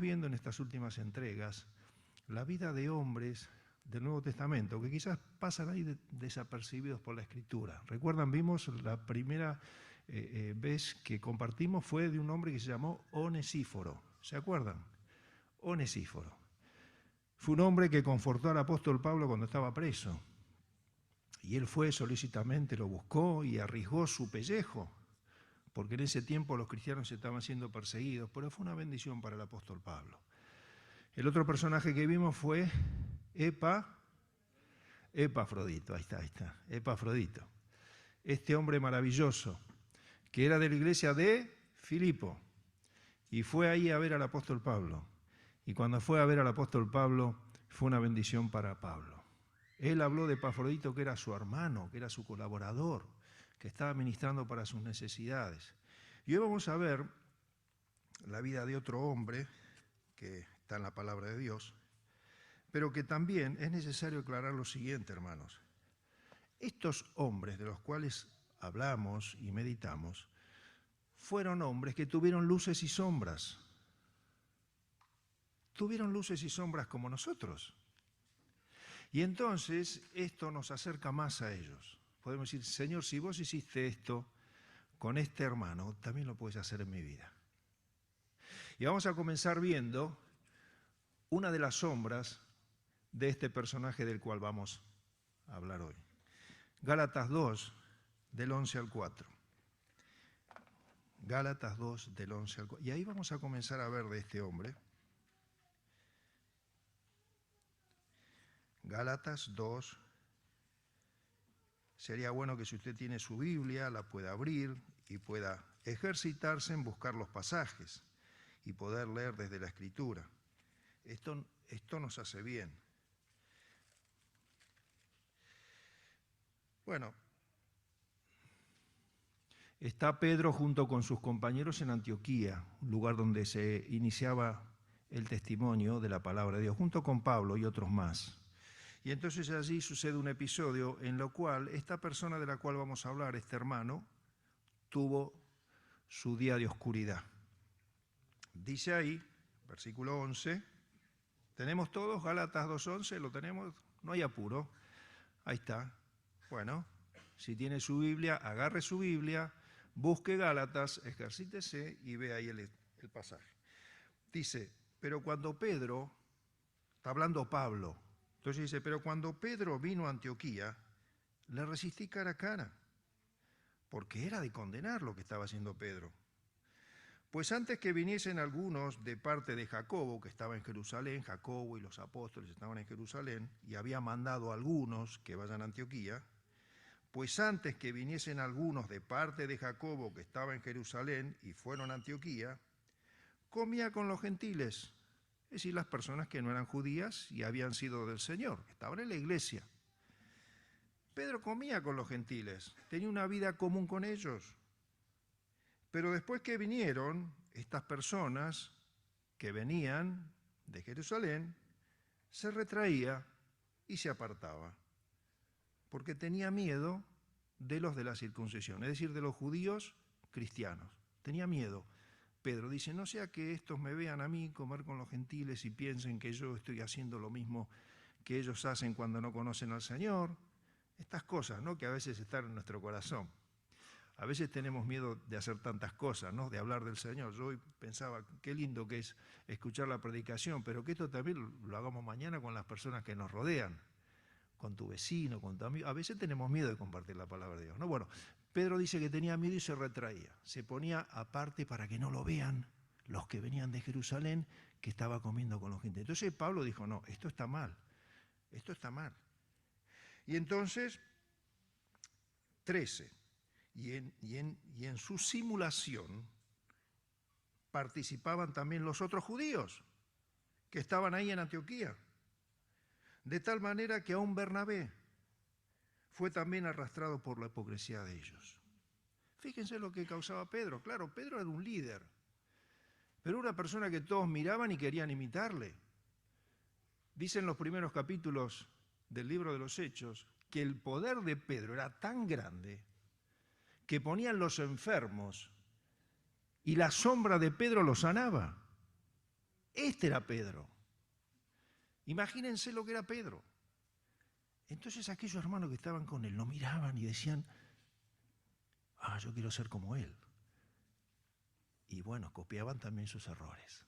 viendo en estas últimas entregas la vida de hombres del Nuevo Testamento, que quizás pasan ahí desapercibidos por la Escritura. ¿Recuerdan? Vimos la primera vez que compartimos fue de un hombre que se llamó Onesíforo. ¿Se acuerdan? Onesíforo. Fue un hombre que confortó al apóstol Pablo cuando estaba preso. Y él fue solícitamente, lo buscó y arriesgó su pellejo, porque en ese tiempo los cristianos estaban siendo perseguidos, pero fue una bendición para el apóstol Pablo. El otro personaje que vimos fue Epafrodito, ahí está, Epafrodito. Este hombre maravilloso, que era de la iglesia de Filipo, y fue ahí a ver al apóstol Pablo. Y cuando fue a ver al apóstol Pablo, fue una bendición para Pablo. Él habló de Epafrodito, que era su hermano, que era su colaborador, que estaba ministrando para sus necesidades. Y hoy vamos a ver la vida de otro hombre, que está en la palabra de Dios, pero que también es necesario aclarar lo siguiente, hermanos. Estos hombres de los cuales hablamos y meditamos, fueron hombres que tuvieron luces y sombras. Tuvieron luces y sombras como nosotros. Y entonces esto nos acerca más a ellos. Podemos decir, Señor, si vos hiciste esto con este hermano, también lo puedes hacer en mi vida. Y vamos a comenzar viendo una de las sombras de este personaje del cual vamos a hablar hoy. Gálatas 2, del 11 al 4. Gálatas 2, del 11 al 4. Y ahí vamos a comenzar a ver de este hombre. Gálatas 2. Sería bueno que si usted tiene su Biblia, la pueda abrir y pueda ejercitarse en buscar los pasajes y poder leer desde la Escritura. Esto nos hace bien. Bueno, está Pedro junto con sus compañeros en Antioquía, un lugar donde se iniciaba el testimonio de la palabra de Dios, junto con Pablo y otros más. Y entonces allí sucede un episodio en lo cual esta persona de la cual vamos a hablar, este hermano, tuvo su día de oscuridad. Dice ahí, versículo 11, ¿tenemos todos Gálatas 2:11? ¿Lo tenemos? No hay apuro. Ahí está. Bueno, si tiene su Biblia, agarre su Biblia, busque Gálatas, ejercítese y ve ahí el pasaje. Dice, pero cuando Pedro, está hablando Pablo, entonces dice, pero cuando Pedro vino a Antioquía, le resistí cara a cara, porque era de condenar lo que estaba haciendo Pedro. Pues antes que viniesen algunos de parte de Jacobo, que estaba en Jerusalén, Jacobo y los apóstoles estaban en Jerusalén, y había mandado a algunos que vayan a Antioquía, pues antes que viniesen algunos de parte de Jacobo, que estaba en Jerusalén, y fueron a Antioquía, comía con los gentiles, es decir, las personas que no eran judías y habían sido del Señor, que estaban en la iglesia. Pedro comía con los gentiles, tenía una vida común con ellos. Pero después que vinieron estas personas que venían de Jerusalén, se retraía y se apartaba, porque tenía miedo de los de la circuncisión, es decir, de los judíos cristianos. Tenía miedo. Pedro dice, no sea que estos me vean a mí comer con los gentiles y piensen que yo estoy haciendo lo mismo que ellos hacen cuando no conocen al Señor. Estas cosas, ¿no?, que a veces están en nuestro corazón. A veces tenemos miedo de hacer tantas cosas, ¿no?, de hablar del Señor. Yo hoy pensaba, qué lindo que es escuchar la predicación, pero que esto también lo hagamos mañana con las personas que nos rodean, con tu vecino, con tu amigo. A veces tenemos miedo de compartir la palabra de Dios, ¿no? Bueno, Pedro dice que tenía miedo y se retraía. Se ponía aparte para que no lo vean los que venían de Jerusalén, que estaba comiendo con los gentiles. Entonces Pablo dijo, no, esto está mal, esto está mal. Y entonces, 13. Y en su simulación participaban también los otros judíos que estaban ahí en Antioquía. De tal manera que aún Bernabé fue también arrastrado por la hipocresía de ellos. Fíjense lo que causaba Pedro. Claro, Pedro era un líder, pero una persona que todos miraban y querían imitarle. Dicen los primeros capítulos del libro de los Hechos que el poder de Pedro era tan grande que ponían los enfermos y la sombra de Pedro los sanaba. Este era Pedro. Imagínense lo que era Pedro. Entonces aquellos hermanos que estaban con él lo miraban y decían, yo quiero ser como él. Y bueno, copiaban también sus errores.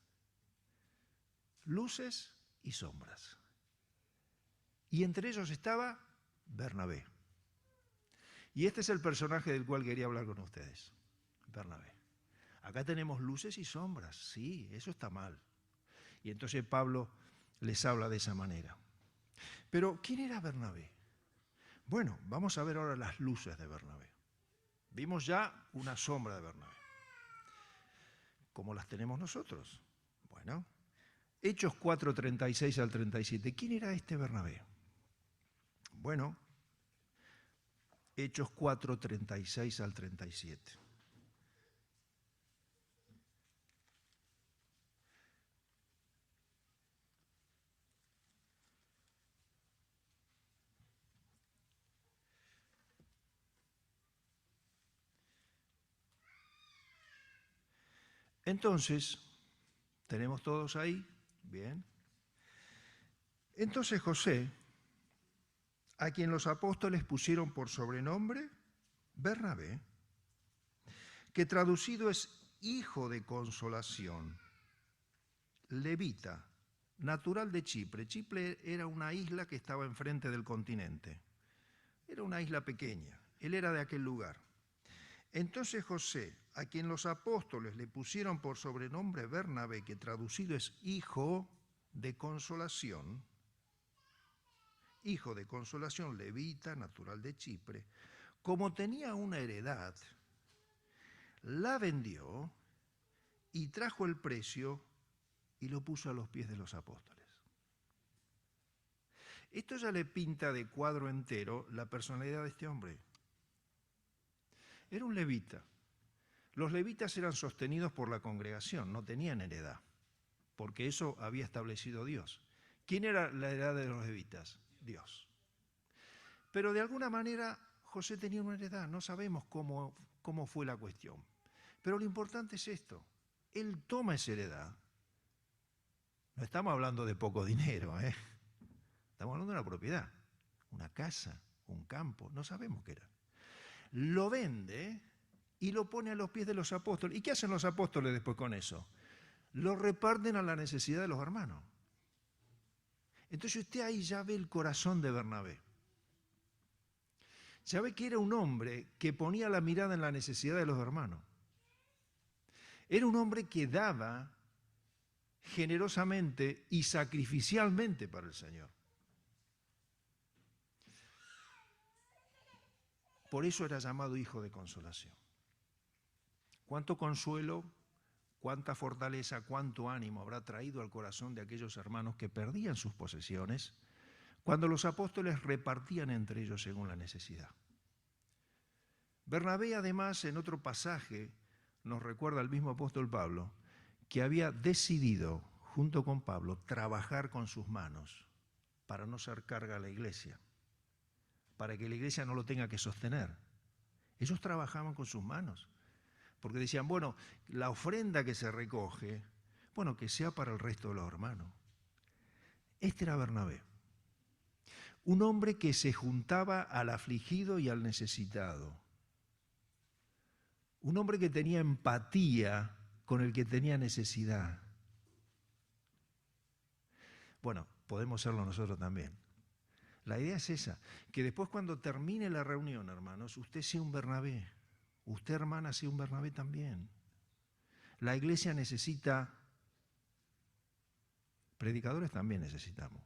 Luces y sombras. Y entre ellos estaba Bernabé. Y este es el personaje del cual quería hablar con ustedes, Bernabé. Acá tenemos luces y sombras, sí, eso está mal. Y entonces Pablo les habla de esa manera. Pero, ¿quién era Bernabé? Bueno, vamos a ver ahora las luces de Bernabé. Vimos ya una sombra de Bernabé. ¿Cómo las tenemos nosotros? Bueno, Hechos 4, 36 al 37. ¿Quién era este Bernabé? Bueno, Hechos 4, 36 al 37. Entonces, ¿tenemos todos ahí? Bien. Entonces José, a quien los apóstoles pusieron por sobrenombre Bernabé, que traducido es hijo de consolación, levita, natural de Chipre. Chipre era una isla que estaba enfrente del continente. Era una isla pequeña. Él era de aquel lugar. Entonces José, a quien los apóstoles le pusieron por sobrenombre Bernabé, que traducido es hijo de consolación, levita, natural de Chipre, como tenía una heredad, la vendió y trajo el precio y lo puso a los pies de los apóstoles. Esto ya le pinta de cuadro entero la personalidad de este hombre. Era un levita. Los levitas eran sostenidos por la congregación, no tenían heredad, porque eso había establecido Dios. ¿Quién era la heredad de los levitas? Dios. Pero de alguna manera José tenía una heredad, no sabemos cómo fue la cuestión. Pero lo importante es esto, él toma esa heredad. No estamos hablando de poco dinero, estamos hablando de una propiedad, una casa, un campo, no sabemos qué era. Lo vende y lo pone a los pies de los apóstoles. ¿Y qué hacen los apóstoles después con eso? Lo reparten a la necesidad de los hermanos. Entonces usted ahí ya ve el corazón de Bernabé. Ya ve que era un hombre que ponía la mirada en la necesidad de los hermanos. Era un hombre que daba generosamente y sacrificialmente para el Señor. Por eso era llamado hijo de consolación. Cuánto consuelo, cuánta fortaleza, cuánto ánimo habrá traído al corazón de aquellos hermanos que perdían sus posesiones cuando los apóstoles repartían entre ellos según la necesidad. Bernabé, además, en otro pasaje, nos recuerda al mismo apóstol Pablo, que había decidido, junto con Pablo, trabajar con sus manos para no ser carga a la iglesia, para que la iglesia no lo tenga que sostener. Ellos trabajaban con sus manos, porque decían, bueno, la ofrenda que se recoge, bueno, que sea para el resto de los hermanos. Este era Bernabé, un hombre que se juntaba al afligido y al necesitado, un hombre que tenía empatía con el que tenía necesidad. Bueno, podemos serlo nosotros también. La idea es esa, que después cuando termine la reunión, hermanos, usted sea un Bernabé, usted, hermana, sea un Bernabé también. La iglesia necesita, predicadores también necesitamos,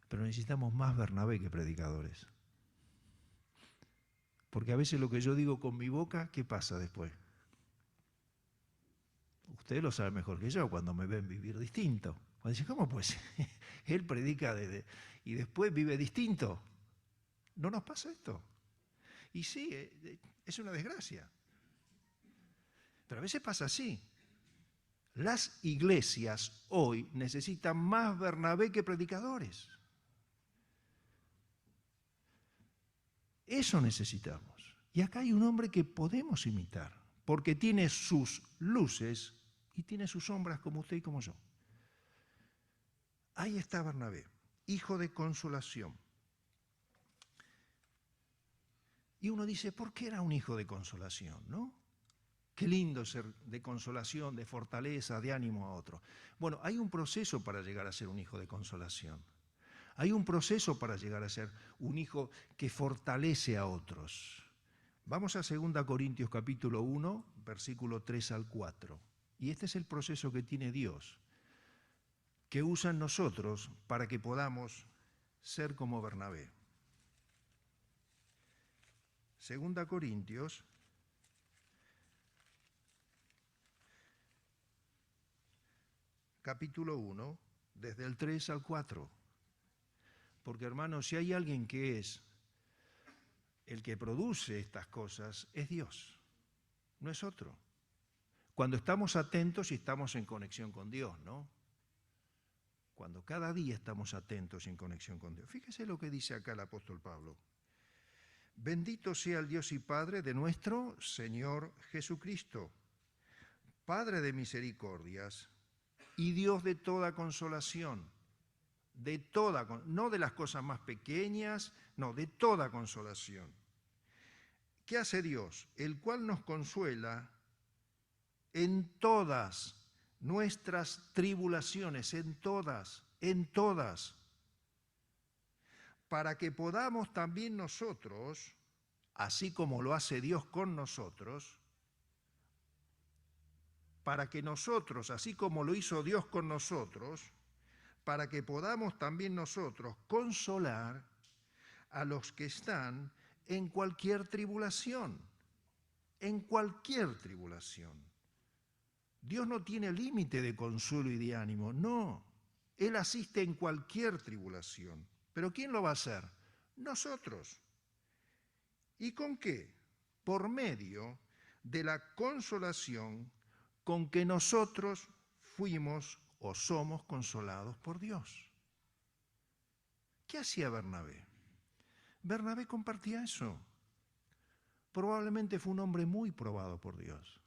pero necesitamos más Bernabé que predicadores. Porque a veces lo que yo digo con mi boca, ¿qué pasa después? Usted lo sabe mejor que yo cuando me ven vivir distinto. Cuando dicen, ¿cómo pues? Él predica y después vive distinto. ¿No nos pasa esto? Y sí, es una desgracia. Pero a veces pasa así. Las iglesias hoy necesitan más Bernabé que predicadores. Eso necesitamos. Y acá hay un hombre que podemos imitar, porque tiene sus luces y tiene sus sombras como usted y como yo. Ahí está Bernabé, hijo de consolación. Y uno dice, ¿por qué era un hijo de consolación, no? Qué lindo ser de consolación, de fortaleza, de ánimo a otro. Bueno, hay un proceso para llegar a ser un hijo de consolación. Hay un proceso para llegar a ser un hijo que fortalece a otros. Vamos a 2 Corintios capítulo 1, versículo 3 al 4. Y este es el proceso que tiene Dios, que usa en nosotros para que podamos ser como Bernabé. 2 Corintios capítulo 1, desde el 3 al 4. Porque, hermanos, si hay alguien que es el que produce estas cosas, es Dios, no es otro. Cuando estamos atentos y estamos en conexión con Dios, ¿no? Cuando cada día estamos atentos y en conexión con Dios. Fíjese lo que dice acá el apóstol Pablo. Bendito sea el Dios y Padre de nuestro Señor Jesucristo, Padre de misericordias y Dios de toda consolación, no de las cosas más pequeñas, no, de toda consolación. ¿Qué hace Dios? El cual nos consuela en todas nuestras tribulaciones, en todas, para que podamos también nosotros, así como lo hace Dios con nosotros, para que nosotros, así como lo hizo Dios con nosotros, para que podamos también nosotros consolar a los que están en cualquier tribulación, en cualquier tribulación. Dios no tiene límite de consuelo y de ánimo, no. Él asiste en cualquier tribulación. ¿Pero quién lo va a hacer? Nosotros. ¿Y con qué? Por medio de la consolación con que nosotros fuimos o somos consolados por Dios. ¿Qué hacía Bernabé? Bernabé compartía eso. Probablemente fue un hombre muy probado por Dios.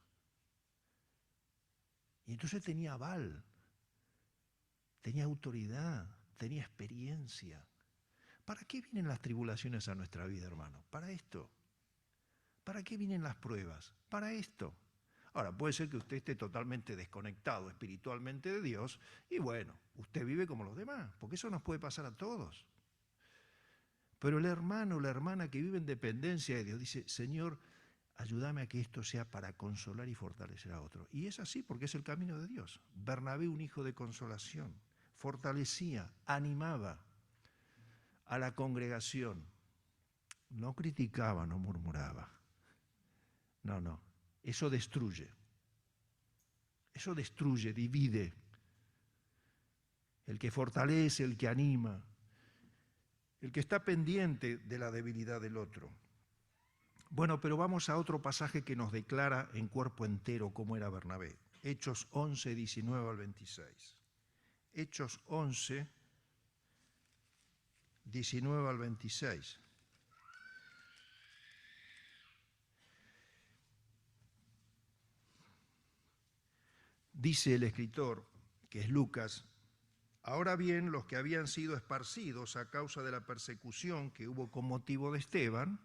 Y entonces tenía aval, tenía autoridad, tenía experiencia. ¿Para qué vienen las tribulaciones a nuestra vida, hermano? Para esto. ¿Para qué vienen las pruebas? Para esto. Ahora, puede ser que usted esté totalmente desconectado espiritualmente de Dios y bueno, usted vive como los demás, porque eso nos puede pasar a todos. Pero el hermano o la hermana que vive en dependencia de Dios dice, Señor, ayúdame a que esto sea para consolar y fortalecer a otro. Y es así porque es el camino de Dios. Bernabé, un hijo de consolación, fortalecía, animaba a la congregación. No criticaba, no murmuraba. No. Eso destruye. Eso destruye, divide. El que fortalece, el que anima, el que está pendiente de la debilidad del otro. Bueno, pero vamos a otro pasaje que nos declara en cuerpo entero cómo era Bernabé. Hechos 11, 19 al 26. Hechos 11, 19 al 26. Dice el escritor, que es Lucas, ahora bien, los que habían sido esparcidos a causa de la persecución que hubo con motivo de Esteban,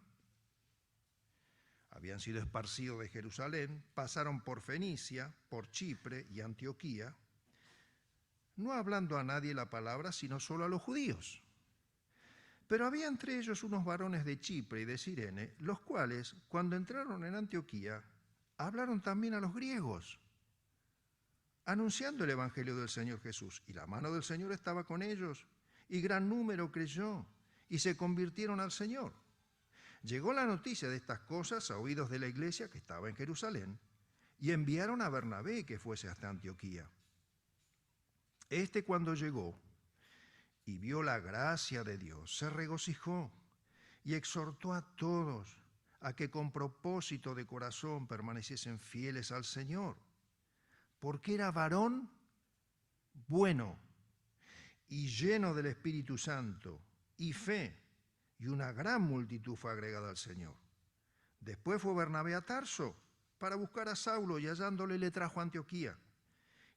habían sido esparcidos de Jerusalén, pasaron por Fenicia, por Chipre y Antioquía, no hablando a nadie la palabra, sino solo a los judíos. Pero había entre ellos unos varones de Chipre y de Cirene, los cuales, cuando entraron en Antioquía, hablaron también a los griegos, anunciando el evangelio del Señor Jesús. Y la mano del Señor estaba con ellos, y gran número creyó, y se convirtieron al Señor. Llegó la noticia de estas cosas a oídos de la iglesia que estaba en Jerusalén, y enviaron a Bernabé que fuese hasta Antioquía. Este, cuando llegó y vio la gracia de Dios, se regocijó y exhortó a todos a que con propósito de corazón permaneciesen fieles al Señor, porque era varón bueno y lleno del Espíritu Santo y fe, y una gran multitud fue agregada al Señor. Después fue Bernabé a Tarso para buscar a Saulo, y hallándole le trajo a Antioquía.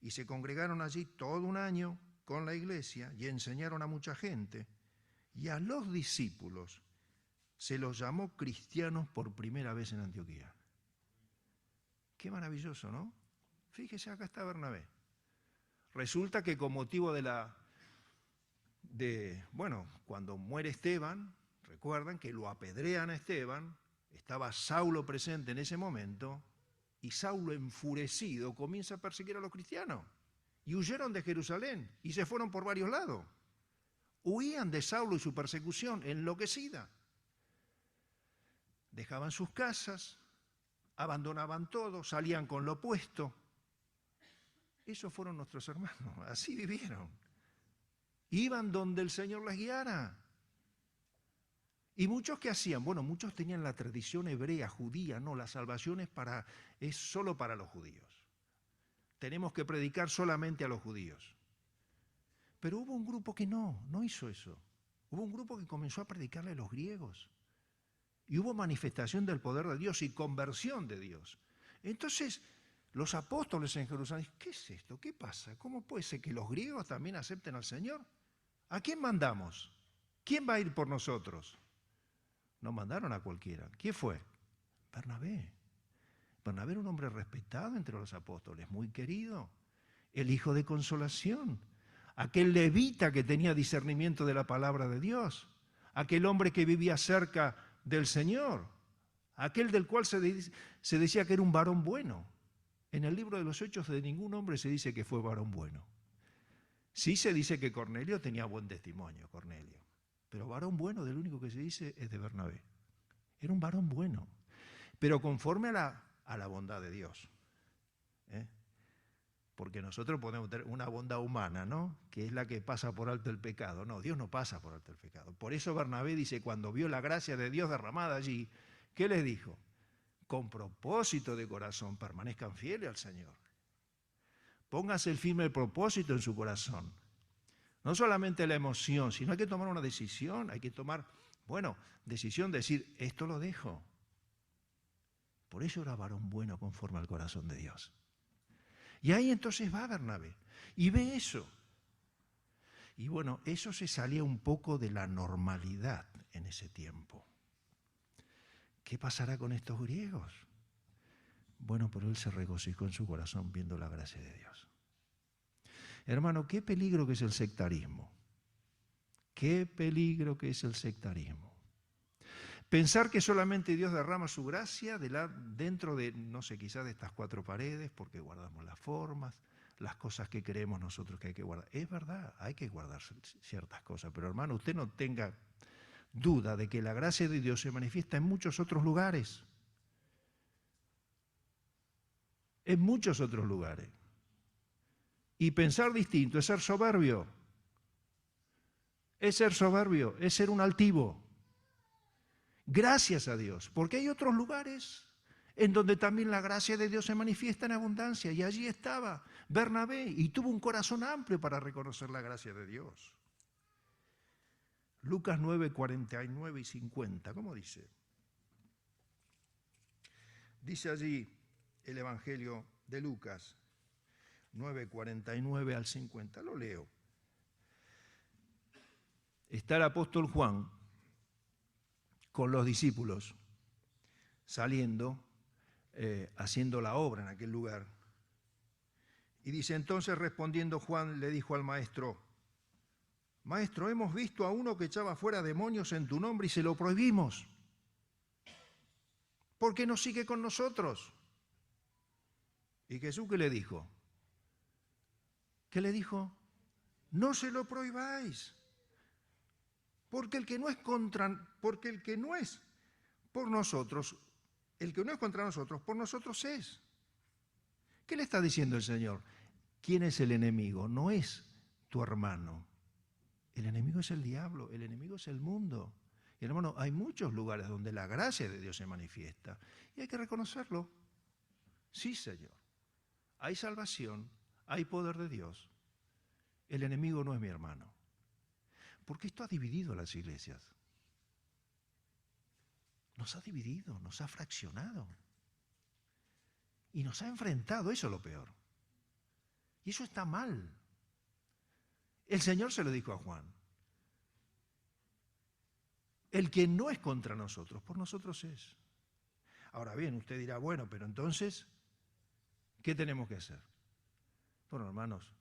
Y se congregaron allí todo un año, con la iglesia y enseñaron a mucha gente. Y a los discípulos se los llamó cristianos por primera vez en Antioquía. Qué maravilloso, ¿no? Fíjese, acá está Bernabé. Resulta que con motivo cuando muere Esteban, recuerdan que lo apedrean a Esteban, estaba Saulo presente en ese momento, y Saulo, enfurecido, comienza a perseguir a los cristianos. Y huyeron de Jerusalén y se fueron por varios lados. Huían de Saulo y su persecución, enloquecida. Dejaban sus casas, abandonaban todo, salían con lo opuesto. Esos fueron nuestros hermanos, así vivieron. Iban donde el Señor les guiara. ¿Y muchos qué hacían? Bueno, muchos tenían la tradición hebrea, judía, no, la salvación es solo para los judíos. Tenemos que predicar solamente a los judíos. Pero hubo un grupo que no hizo eso. Hubo un grupo que comenzó a predicarle a los griegos. Y hubo manifestación del poder de Dios y conversión de Dios. Entonces, los apóstoles en Jerusalén, ¿qué es esto? ¿Qué pasa? ¿Cómo puede ser que los griegos también acepten al Señor? ¿A quién mandamos? ¿Quién va a ir por nosotros? No mandaron a cualquiera. ¿Quién fue? Bernabé. Bernabé era un hombre respetado entre los apóstoles, muy querido. El hijo de consolación. Aquel levita que tenía discernimiento de la palabra de Dios. Aquel hombre que vivía cerca del Señor. Aquel del cual se decía que era un varón bueno. En el libro de los Hechos de ningún hombre se dice que fue varón bueno. Sí se dice que Cornelio tenía buen testimonio, Cornelio. Pero varón bueno, del único que se dice es de Bernabé. Era un varón bueno, pero conforme a la bondad de Dios. Porque nosotros podemos tener una bondad humana, ¿no? Que es la que pasa por alto el pecado. No, Dios no pasa por alto el pecado. Por eso Bernabé dice, cuando vio la gracia de Dios derramada allí, ¿qué les dijo? Con propósito de corazón, permanezcan fieles al Señor. Póngase el firme propósito en su corazón. No solamente la emoción, sino hay que tomar una decisión, hay que tomar, decisión de decir, esto lo dejo. Por eso era varón bueno conforme al corazón de Dios. Y ahí entonces va Bernabé y ve eso. Y bueno, eso se salía un poco de la normalidad en ese tiempo. ¿Qué pasará con estos griegos? Bueno, pero él se regocijó en su corazón viendo la gracia de Dios. Hermano, qué peligro que es el sectarismo. Qué peligro que es el sectarismo. Pensar que solamente Dios derrama su gracia dentro de, no sé, quizás de estas cuatro paredes, porque guardamos las formas, las cosas que creemos nosotros que hay que guardar. Es verdad, hay que guardar ciertas cosas, pero hermano, usted no tenga duda de que la gracia de Dios se manifiesta en muchos otros lugares. En muchos otros lugares. Y pensar distinto es ser soberbio. Es ser soberbio, es ser un altivo. Gracias a Dios, porque hay otros lugares en donde también la gracia de Dios se manifiesta en abundancia. Y allí estaba Bernabé y tuvo un corazón amplio para reconocer la gracia de Dios. Lucas 9, 49 y 50, ¿cómo dice? Dice allí el Evangelio de Lucas 9, 49 al 50, lo leo. Está el apóstol Juan con los discípulos saliendo, haciendo la obra en aquel lugar. Y dice, entonces respondiendo Juan le dijo al maestro, Maestro, hemos visto a uno que echaba fuera demonios en tu nombre y se lo prohibimos. ¿Por qué no sigue con nosotros? ¿Y Jesús qué le dijo? ¿Qué le dijo? No se lo prohibáis. Porque el que no es por nosotros, el que no es contra nosotros, por nosotros es. ¿Qué le está diciendo el Señor? ¿Quién es el enemigo? No es tu hermano. El enemigo es el diablo, el enemigo es el mundo. Y hermano, hay muchos lugares donde la gracia de Dios se manifiesta y hay que reconocerlo. Sí, Señor. Hay salvación, hay poder de Dios. El enemigo no es mi hermano. Porque esto ha dividido a las iglesias. Nos ha dividido, nos ha fraccionado. Y nos ha enfrentado, eso es lo peor. Y eso está mal. El Señor se lo dijo a Juan. El que no es contra nosotros, por nosotros es. Ahora bien, usted dirá, bueno, pero entonces, ¿qué tenemos que hacer? Bueno, hermanos,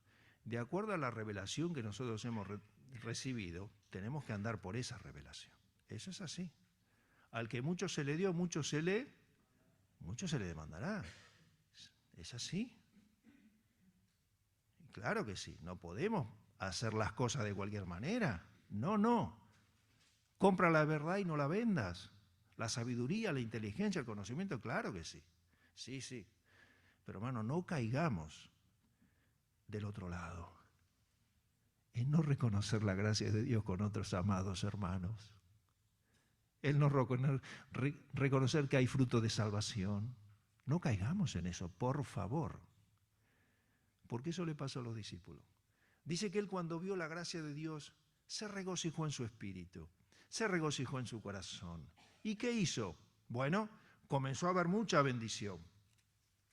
de acuerdo a la revelación que nosotros hemos recibido, tenemos que andar por esa revelación. Eso es así. Al que mucho se le dio, mucho se le demandará. Es así. Claro que sí, no podemos hacer las cosas de cualquier manera. No. Compra la verdad y no la vendas. La sabiduría, la inteligencia, el conocimiento, claro que sí. Sí. Pero hermano, no caigamos del otro lado. En no reconocer la gracia de Dios con otros amados hermanos. El no reconocer que hay fruto de salvación. No caigamos en eso, por favor. Porque eso le pasó a los discípulos. Dice que él cuando vio la gracia de Dios, se regocijó en su espíritu, se regocijó en su corazón. ¿Y qué hizo? Bueno, comenzó a haber mucha bendición.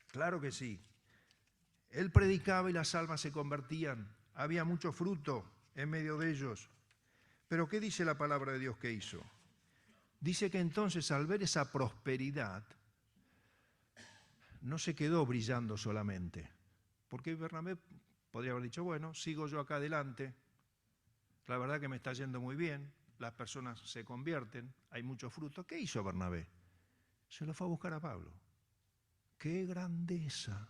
Claro que sí. Él predicaba y las almas se convertían. Había mucho fruto en medio de ellos. Pero ¿qué dice la palabra de Dios que hizo? Dice que entonces al ver esa prosperidad, no se quedó brillando solamente. Porque Bernabé podría haber dicho, bueno, sigo yo acá adelante, la verdad que me está yendo muy bien, las personas se convierten, hay mucho fruto. ¿Qué hizo Bernabé? Se lo fue a buscar a Pablo. ¡Qué grandeza!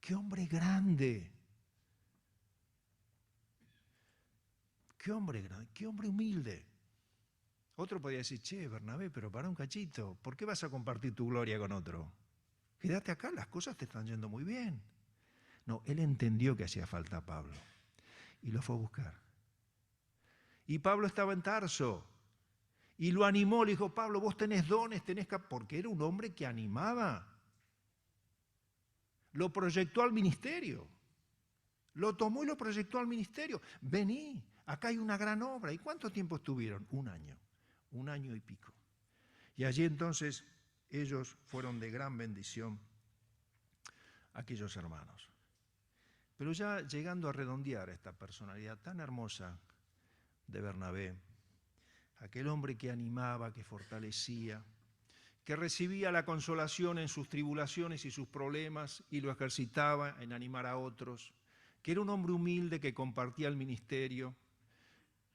¡Qué hombre grande! ¡Qué hombre grande! ¡Qué hombre humilde! Otro podría decir, che, Bernabé, pero para un cachito, ¿por qué vas a compartir tu gloria con otro? Quédate acá, las cosas te están yendo muy bien. No, él entendió que hacía falta a Pablo y lo fue a buscar. Y Pablo estaba en Tarso y lo animó, le dijo, Pablo, vos tenés dones, porque era un hombre que animaba. Lo proyectó al ministerio. Lo tomó y lo proyectó al ministerio. Vení, acá hay una gran obra. ¿Y cuánto tiempo estuvieron? 1 año y pico. Y allí entonces ellos fueron de gran bendición, aquellos hermanos. Pero ya llegando a redondear esta personalidad tan hermosa de Bernabé, aquel hombre que animaba, que fortalecía, que recibía la consolación en sus tribulaciones y sus problemas y lo ejercitaba en animar a otros, que era un hombre humilde que compartía el ministerio,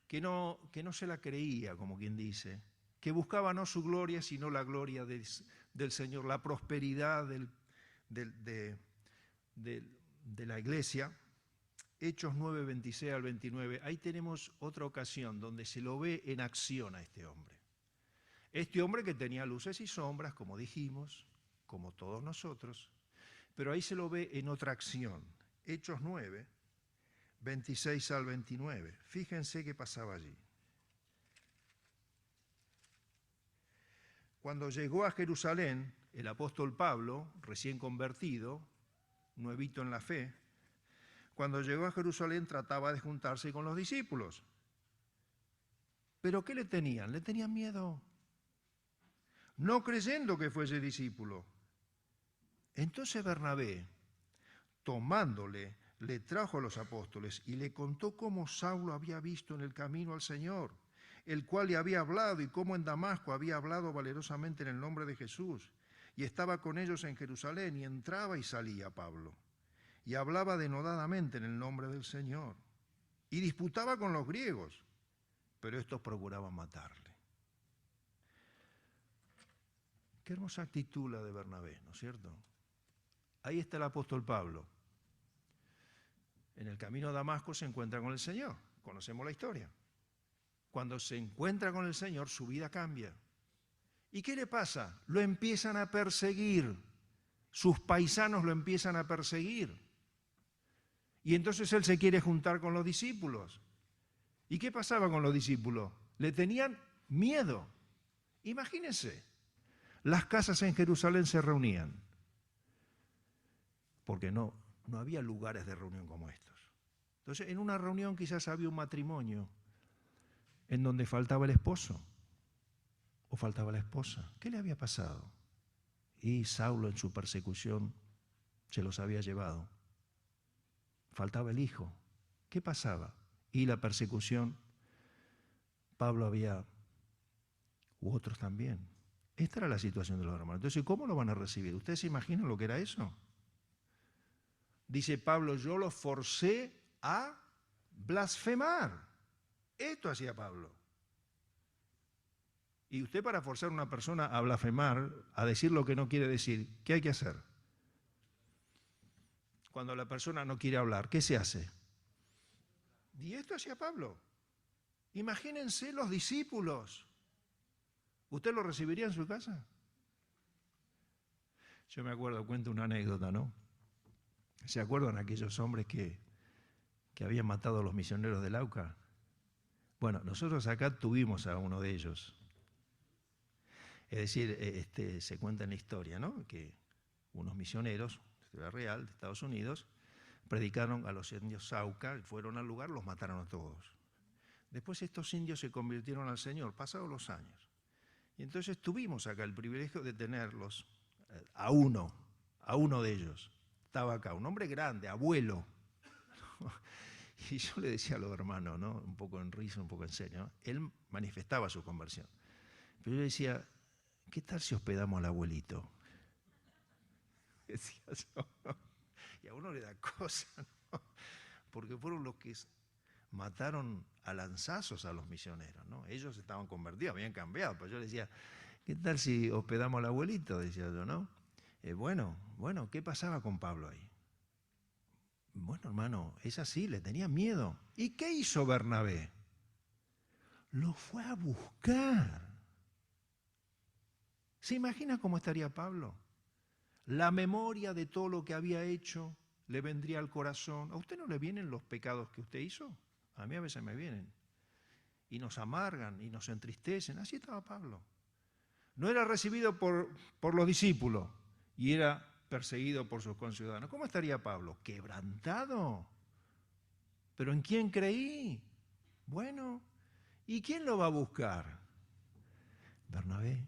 que no se la creía, como quien dice, que buscaba no su gloria, sino la gloria del Señor, la prosperidad de la iglesia. Hechos 9, 26 al 29, ahí tenemos otra ocasión donde se lo ve en acción a este hombre. Este hombre que tenía luces y sombras, como dijimos, como todos nosotros, pero ahí se lo ve en otra acción. Hechos 9, 26 al 29. Fíjense qué pasaba allí. Cuando llegó a Jerusalén, el apóstol Pablo, recién convertido, nuevito en la fe, cuando llegó a Jerusalén trataba de juntarse con los discípulos. ¿Pero qué le tenían? Le tenían miedo, no creyendo que fuese discípulo. Entonces Bernabé, tomándole, le trajo a los apóstoles y le contó cómo Saulo había visto en el camino al Señor, el cual le había hablado, y cómo en Damasco había hablado valerosamente en el nombre de Jesús. Y estaba con ellos en Jerusalén, y entraba y salía Pablo, y hablaba denodadamente en el nombre del Señor, y disputaba con los griegos, pero estos procuraban matarle. Qué hermosa actitud la de Bernabé, ¿no es cierto? Ahí está el apóstol Pablo. En el camino a Damasco se encuentra con el Señor. Conocemos la historia. Cuando se encuentra con el Señor, su vida cambia. ¿Y qué le pasa? Lo empiezan a perseguir. Sus paisanos lo empiezan a perseguir. Y entonces él se quiere juntar con los discípulos. ¿Y qué pasaba con los discípulos? Le tenían miedo. Imagínense, las casas en Jerusalén se reunían, porque no había lugares de reunión como estos. Entonces, en una reunión quizás había un matrimonio en donde faltaba el esposo o faltaba la esposa. ¿Qué le había pasado? Y Saulo en su persecución se los había llevado. Faltaba el hijo. ¿Qué pasaba? Y la persecución, Pablo u otros también. Esta era la situación de los hermanos. Entonces, ¿cómo lo van a recibir? ¿Ustedes se imaginan lo que era eso? Dice Pablo, yo los forcé a blasfemar. Esto hacía Pablo. Y usted, para forzar a una persona a blasfemar, a decir lo que no quiere decir, ¿qué hay que hacer? Cuando la persona no quiere hablar, ¿qué se hace? Y esto hacía Pablo. Imagínense los discípulos. ¿Usted lo recibiría en su casa? Yo me acuerdo, cuento una anécdota, ¿no? ¿Se acuerdan aquellos hombres que habían matado a los misioneros del Auca? Bueno, nosotros acá tuvimos a uno de ellos. Es decir, se cuenta en la historia, ¿no? Que unos misioneros, historia real, de Estados Unidos, predicaron a los indios Auca, fueron al lugar, los mataron a todos. Después estos indios se convirtieron al Señor, pasados los años. Y entonces tuvimos acá el privilegio de tenerlos, a uno de ellos. Estaba acá, un hombre grande, abuelo. Y yo le decía a los hermanos, ¿no? Un poco en risa, un poco en serio, ¿no? Él manifestaba su conversión. Pero yo decía, ¿qué tal si hospedamos al abuelito? Decía yo, ¿no? Y a uno le da cosa, ¿no? Porque fueron los que mataron a lanzazos a los misioneros, ¿no? Ellos estaban convertidos, habían cambiado, pero yo le decía, ¿qué tal si hospedamos al abuelito? Decía yo, ¿no? Bueno, ¿qué pasaba con Pablo ahí? Bueno, hermano, es así, le tenía miedo. ¿Y qué hizo Bernabé? Lo fue a buscar. ¿Se imagina cómo estaría Pablo? La memoria de todo lo que había hecho le vendría al corazón. ¿A usted no le vienen los pecados que usted hizo? A mí a veces me vienen. Y nos amargan y nos entristecen. Así estaba Pablo. No era recibido por los discípulos y era perseguido por sus conciudadanos. ¿Cómo estaría Pablo? Quebrantado. ¿Pero en quién creí? Bueno, ¿y quién lo va a buscar? Bernabé.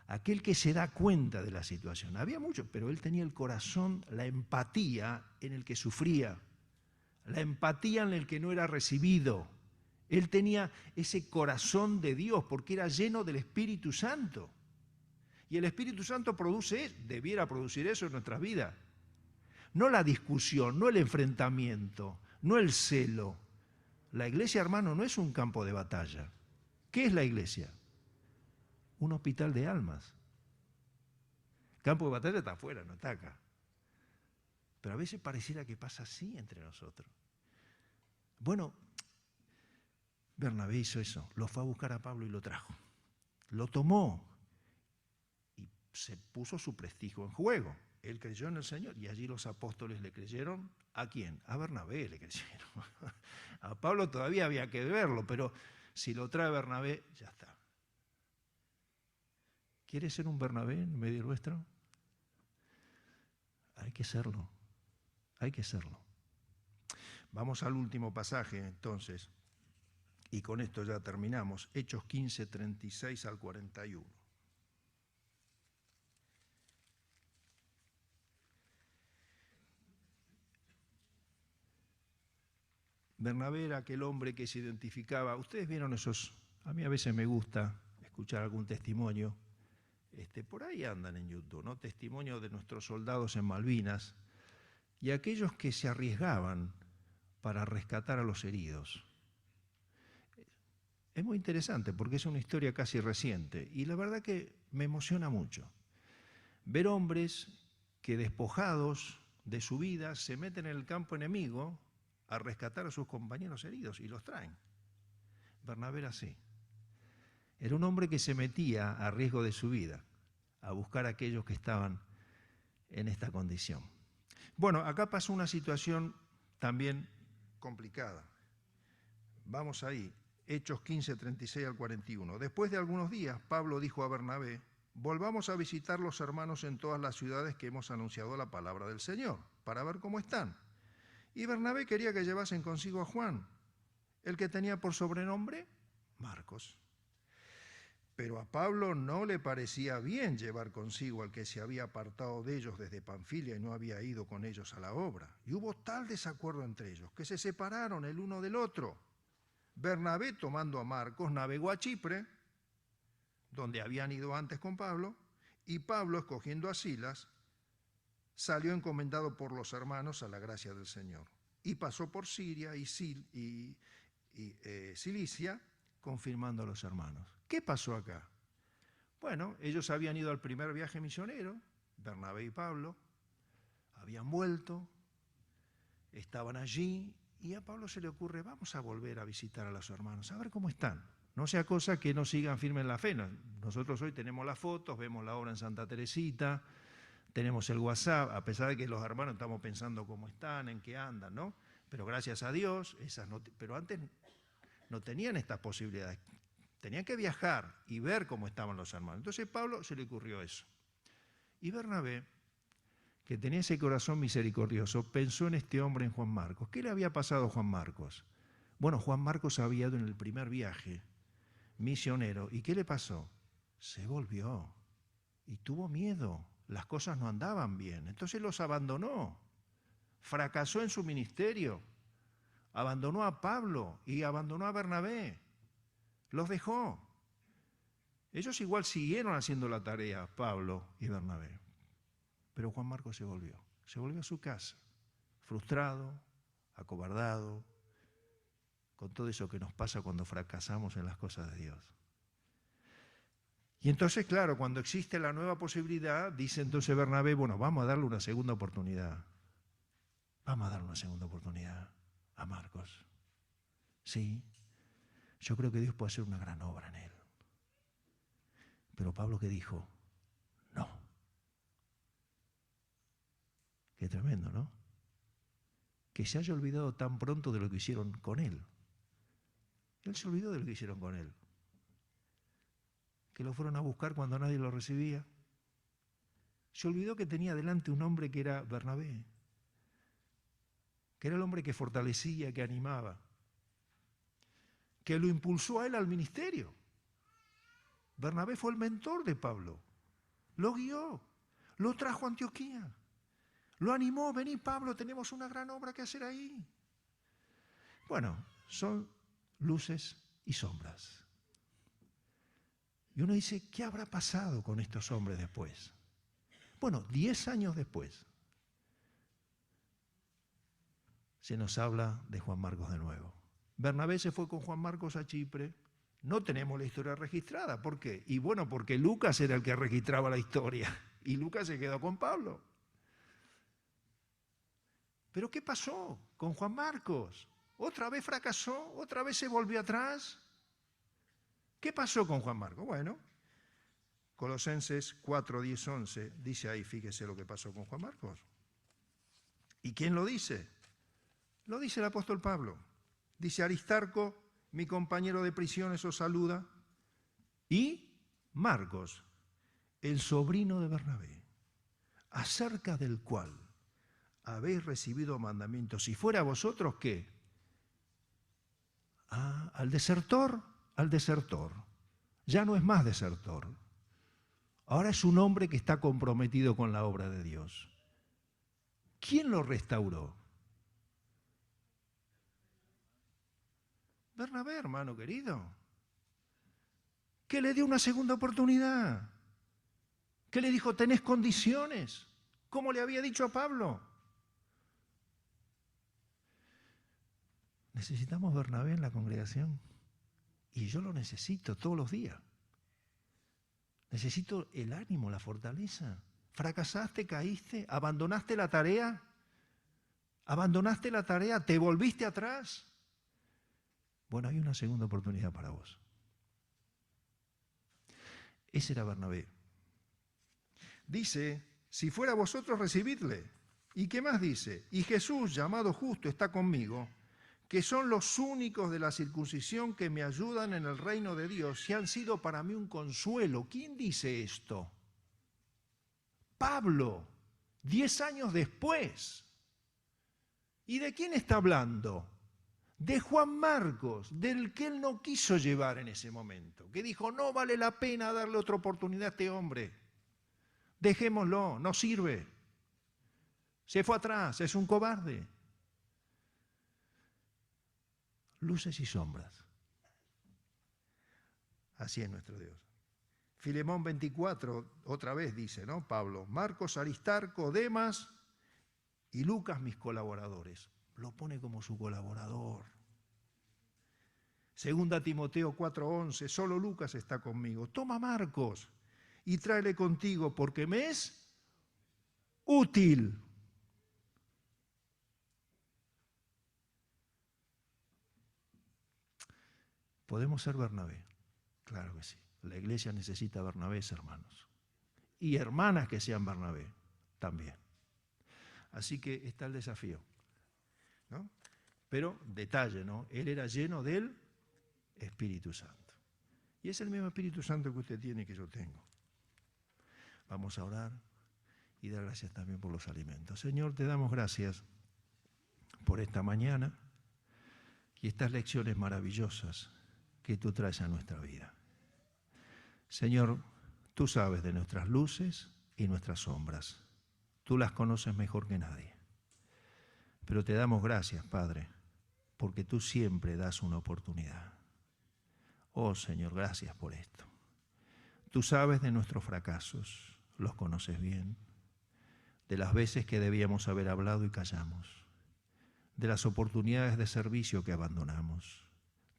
Aquel que se da cuenta de la situación. Había muchos, pero él tenía el corazón, la empatía en el que sufría, la empatía en el que no era recibido. Él tenía ese corazón de Dios porque era lleno del Espíritu Santo. Y el Espíritu Santo debiera producir eso en nuestras vidas. No la discusión, no el enfrentamiento, no el celo. La iglesia, hermano, no es un campo de batalla. ¿Qué es la iglesia? Un hospital de almas. El campo de batalla está afuera, no está acá. Pero a veces pareciera que pasa así entre nosotros. Bueno, Bernabé hizo eso, lo fue a buscar a Pablo y lo trajo. Lo tomó y se puso su prestigio en juego. Él creyó en el Señor y allí los apóstoles le creyeron. ¿A quién? A Bernabé le creyeron. A Pablo todavía había que verlo, pero si lo trae Bernabé, ya está. ¿Quiere ser un Bernabé en medio nuestro? Hay que serlo, hay que serlo. Vamos al último pasaje entonces, y con esto ya terminamos. Hechos 15, 36 al 41. Bernabé era aquel hombre que se identificaba. Ustedes vieron esos, a mí a veces me gusta escuchar algún testimonio. Por ahí andan en YouTube, ¿no? Testimonios de nuestros soldados en Malvinas y aquellos que se arriesgaban para rescatar a los heridos. Es muy interesante porque es una historia casi reciente y la verdad que me emociona mucho ver hombres que, despojados de su vida, se meten en el campo enemigo a rescatar a sus compañeros heridos y los traen. Bernabé era así. Era un hombre que se metía a riesgo de su vida a buscar a aquellos que estaban en esta condición. Bueno, acá pasó una situación también complicada. Vamos ahí, Hechos 15, 36 al 41. Después de algunos días, Pablo dijo a Bernabé, volvamos a visitar los hermanos en todas las ciudades que hemos anunciado la palabra del Señor, para ver cómo están. Y Bernabé quería que llevasen consigo a Juan, el que tenía por sobrenombre Marcos. Pero a Pablo no le parecía bien llevar consigo al que se había apartado de ellos desde Panfilia y no había ido con ellos a la obra. Y hubo tal desacuerdo entre ellos que se separaron el uno del otro. Bernabé, tomando a Marcos, navegó a Chipre, donde habían ido antes con Pablo, y Pablo, escogiendo a Silas, salió encomendado por los hermanos a la gracia del Señor. Y pasó por Siria y Cilicia, confirmando a los hermanos. ¿Qué pasó acá? Bueno, ellos habían ido al primer viaje misionero, Bernabé y Pablo, habían vuelto, estaban allí, y a Pablo se le ocurre, vamos a volver a visitar a los hermanos, a ver cómo están. No sea cosa que no sigan firmes en la fe. Nosotros hoy tenemos las fotos, vemos la obra en Santa Teresita, tenemos el WhatsApp, a pesar de que los hermanos estamos pensando cómo están, en qué andan, ¿no? Pero gracias a Dios, pero antes no tenían estas posibilidades. Tenían que viajar y ver cómo estaban los hermanos. Entonces a Pablo se le ocurrió eso. Y Bernabé, que tenía ese corazón misericordioso, pensó en este hombre, en Juan Marcos. ¿Qué le había pasado a Juan Marcos? Bueno, Juan Marcos había ido en el primer viaje misionero. ¿Y qué le pasó? Se volvió y tuvo miedo. Las cosas no andaban bien. Entonces los abandonó. Fracasó en su ministerio. Abandonó a Pablo y abandonó a Bernabé. Los dejó. Ellos igual siguieron haciendo la tarea, Pablo y Bernabé. Pero Juan Marcos se volvió a su casa, frustrado, acobardado, con todo eso que nos pasa cuando fracasamos en las cosas de Dios. Y entonces, claro, cuando existe la nueva posibilidad, dice entonces Bernabé, bueno, vamos a darle una segunda oportunidad. Vamos a darle una segunda oportunidad a Marcos. Sí, yo creo que Dios puede hacer una gran obra en él. Pero Pablo, ¿qué dijo? No. Qué tremendo, ¿no? Que se haya olvidado tan pronto de lo que hicieron con él. Él se olvidó de lo que hicieron con él. Que lo fueron a buscar cuando nadie lo recibía. Se olvidó que tenía delante un hombre que era Bernabé, que era el hombre que fortalecía, que animaba, que lo impulsó a él al ministerio. Bernabé fue el mentor de Pablo, lo guió, lo trajo a Antioquía, lo animó, vení Pablo, tenemos una gran obra que hacer ahí. Bueno, son luces y sombras. Y uno dice, ¿qué habrá pasado con estos hombres después? Bueno, 10 años después, se nos habla de Juan Marcos de nuevo. Bernabé se fue con Juan Marcos a Chipre. No tenemos la historia registrada. ¿Por qué? Y bueno, porque Lucas era el que registraba la historia. Y Lucas se quedó con Pablo. ¿Pero qué pasó con Juan Marcos? ¿Otra vez fracasó? ¿Otra vez se volvió atrás? ¿Qué pasó con Juan Marcos? Bueno, Colosenses 4, 10, 11 dice ahí, fíjese lo que pasó con Juan Marcos. ¿Y quién lo dice? Lo dice el apóstol Pablo. Dice Aristarco, mi compañero de prisiones, os saluda. Y Marcos, el sobrino de Bernabé, acerca del cual habéis recibido mandamientos. Si fuera vosotros, ¿qué? Al desertor. Ya no es más desertor. Ahora es un hombre que está comprometido con la obra de Dios. ¿Quién lo restauró? Bernabé, hermano querido, que le dio una segunda oportunidad, que le dijo, tenés condiciones, como le había dicho a Pablo. Necesitamos Bernabé en la congregación, y yo lo necesito todos los días. Necesito el ánimo, la fortaleza. ¿Fracasaste, caíste, abandonaste la tarea? ¿Te volviste atrás? Bueno, hay una segunda oportunidad para vos. Ese era Bernabé. Dice, si fuera vosotros, recibidle. ¿Y qué más dice? Y Jesús, llamado justo, está conmigo, que son los únicos de la circuncisión que me ayudan en el reino de Dios y han sido para mí un consuelo. ¿Quién dice esto? Pablo, 10 años después. ¿Y de quién está hablando? de Juan Marcos, del que él no quiso llevar en ese momento, que dijo, no vale la pena darle otra oportunidad a este hombre, dejémoslo, no sirve, se fue atrás, es un cobarde. Luces y sombras. Así es nuestro Dios. Filemón 24, otra vez dice, ¿no? Pablo, Marcos, Aristarco, Demas y Lucas, mis colaboradores. Lo pone como su colaborador. Segunda Timoteo 4:11, solo Lucas está conmigo. Toma Marcos y tráele contigo porque me es útil. ¿Podemos ser Bernabé? Claro que sí. La iglesia necesita Bernabés, hermanos. Y hermanas que sean Bernabé también. Así que está el desafío, ¿no? Pero, detalle, ¿no? Él era lleno del Espíritu Santo. Y es el mismo Espíritu Santo que usted tiene y que yo tengo. Vamos a orar y dar gracias también por los alimentos. Señor, te damos gracias por esta mañana y estas lecciones maravillosas que tú traes a nuestra vida. Señor, tú sabes de nuestras luces y nuestras sombras. Tú las conoces mejor que nadie. Pero te damos gracias, Padre, porque tú siempre das una oportunidad. Oh, Señor, gracias por esto. Tú sabes de nuestros fracasos, los conoces bien, de las veces que debíamos haber hablado y callamos, de las oportunidades de servicio que abandonamos.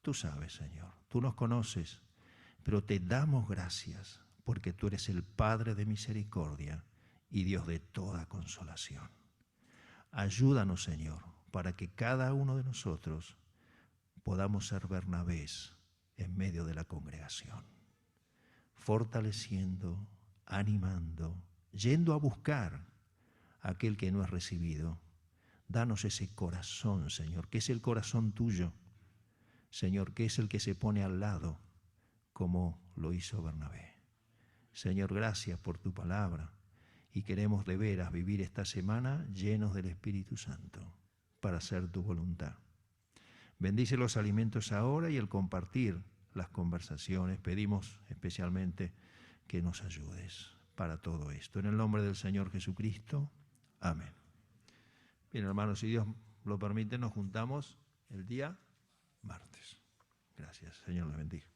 Tú sabes, Señor, tú nos conoces, pero te damos gracias porque tú eres el Padre de misericordia y Dios de toda consolación. Ayúdanos, Señor, para que cada uno de nosotros podamos ser Bernabés en medio de la congregación, fortaleciendo, animando, yendo a buscar a aquel que no es recibido. Danos ese corazón, Señor, que es el corazón tuyo, Señor, que es el que se pone al lado, como lo hizo Bernabé. Señor, gracias por tu palabra y queremos de veras vivir esta semana llenos del Espíritu Santo para hacer tu voluntad. Bendice los alimentos ahora y el compartir las conversaciones. Pedimos especialmente que nos ayudes para todo esto. En el nombre del Señor Jesucristo. Amén. Bien, hermanos, si Dios lo permite, nos juntamos el día martes. Gracias. Señor les bendiga.